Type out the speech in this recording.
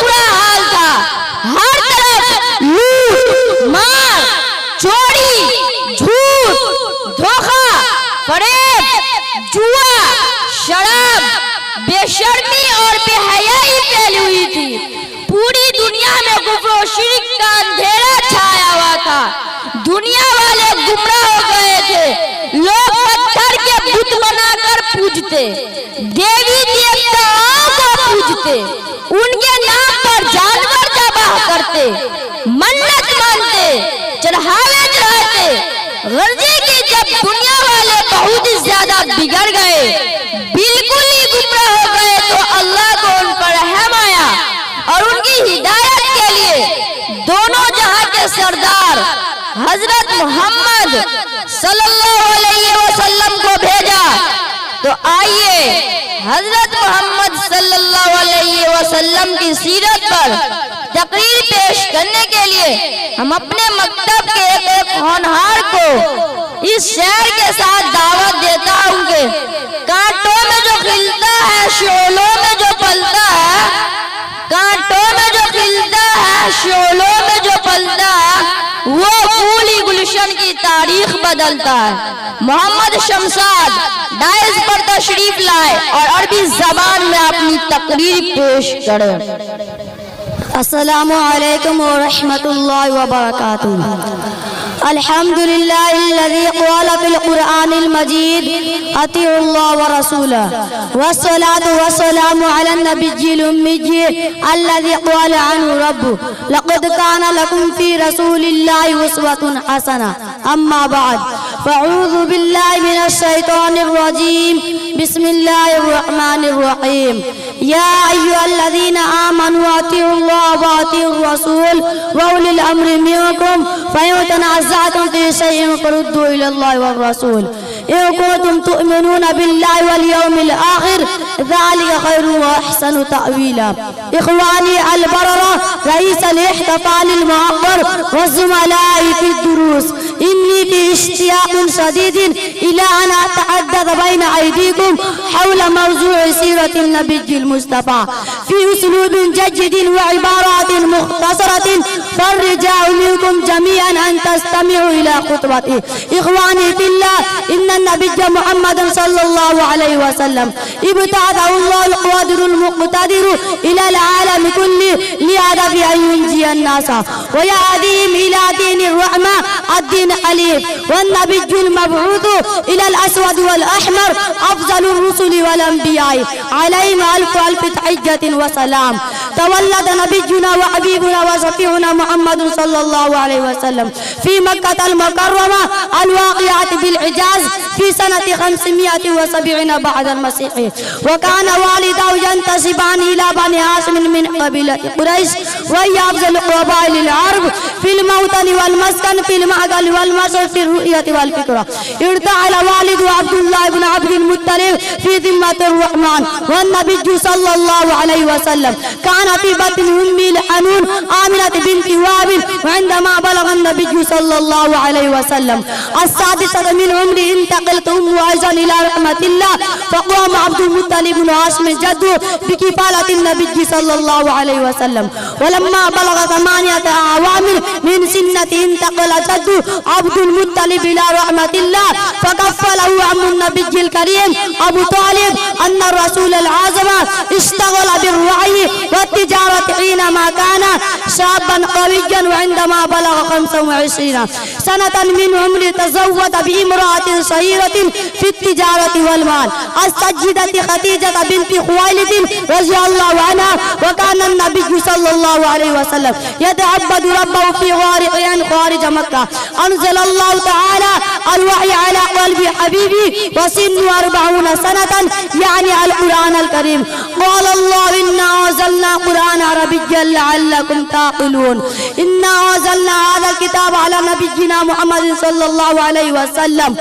برا حال تھا، ہر طرف لوٹ مار چوری جھوٹ دھوکہ فریب جوا شراب بے شرمی اور بے حیائی پھیلی ہوئی تھی۔ پوری دنیا میں کفر و شرک کا اندھیرا چھایا ہوا تھا، دنیا والے گمراہ ہو گئے تھے، لوگ پتھر کے بت بنا کر پوجتے، دیوی دیوتاؤں کو پوجتے، ان کے نام پر جانور ذبح کرتے، منت مانتے، چڑھاوے چڑھاتے۔ غرضی کی جب دنیا والے بہت زیادہ بگڑ گئے، بالکل ہی گمراہ ہو گئے، تو اللہ کو ان پر رحم آیا اور ان کی ہدایت کے لیے دونوں جہاں کے سردار حضرت محمد صلی اللہ علیہ وسلم کو بھیجا۔ تو آئیے حضرت محمد صلی اللہ علیہ وسلم کی سیرت پر تقریر پیش کرنے کے لیے ہم اپنے مکتب کے ایک ہونہار کو اس شعر کے ساتھ دعوت دیتا ہوں کہ کانٹوں میں جو کھلتا ہے شعلوں میں جو پلتا ہے، کانٹوں میں جو کھلتا ہے شعلوں میں جو پلتا ہے، وہ پھولی گلشن کی تاریخ بدلتا ہے۔ محمد شمشاد ڈائز پر تشریف لائے اور عربی زبان میں اپنی تقریر پیش کریں۔ السلام علیکم ورحمۃ اللہ وبرکاتہ۔ الحمد للہ الذی قال فی القرآن المجید اطیعوا اللہ ورسولہ والصلاة والسلام علی النبی الأمی الذی قال عنہ ربہ لقد کان لکم فی رسول اللہ اسوۃ حسنہ اما بعد فاعوذ باللہ من الشیطان الرجیم بسم اللہ الرحمن الرحیم یا ایھا الذین آمنوا اطیعوا اللہ واطیعوا الرسول واولی الامر منکم فإن تنازعتم في شيء فردوا إلى الله والرسول إن كنتم تؤمنون بالله واليوم الآخر ذلك خير وأحسن تأويلا۔ إخواني البررة رئيس الاحتفال المعبر والزملاء في الدروس، إني في اشتياق شديد إلى أن أتحدث بين أيديكم حول موضوع سيرة النبي المصطفى في أسلوب جيد وعبارات مختصرة، فالرجاء منكم جميعا أن تستمعوا إلى خطبته۔ إخواني في الله، إن النبي محمد صلى الله عليه وسلم ابتعثه الله القادر المقتدر إلى العالم كله لهدف أن ينجي الناس ويهديهم إلى دين الرحمة الدين الحنيف، والنبي المبعوث إلى الأسود والأحمر أفضل الرسل والأنبياء عليهم ألف تحية وسلام۔ تولد نبينا وحبيبنا وشفيعنا محمد صلى الله عليه وسلم في مكة المكرمة الواقعة بالحجاز في سنة 570 بعد المسيح، وكان والده ينتسبان إلى بني هاشم من قبيلة قريش، وهي أفضل قبائل العرب في الموطن والمسكن في المعقل والمشرب في الرؤية والفكرة. ارتحل والده عبد الله بن عبد المطلب في ذمة الرحمن، والنبي صلى الله عليه وسلم كان في بطن أمه الحنون آمنة بنت وهب، وعندما بلغ النبي صلى الله عليه وسلم السادسة من عمره انتقلت أمه أيضا إلى رحمة الله، فقام عبد المطلب بن هاشم جده بكفالة النبي صلى الله عليه وسلم، ولما بلغ 8 أعوام من سنته انتقل جده عبد المطلب إلى رحمة الله، فكفله عم النبي الكريم أبو طالب أن الرسول العظيم اشتغل بالرعي والتجارة حينما كان شابا قويا، وعندما بلغ 25 سنة من عمره تزوج بامرأة صغيرة في التجارة والمال، السيدة خديجة بنت خويلد رضي الله عنها، وكان النبي صلى الله عليه وسلم يتعبد ربه في غار حراء خارج مكة. أنزل الله تعالى الوحي على قلب حبيبي وسنه 40 سنة، يعني القرآن الكريم. قال الله إنا أنزلنا قرآن عربيا لعلكم تعقلون. إنا أنزلنا هذا الكتاب على نبينا محمد صلى الله عليه وسلم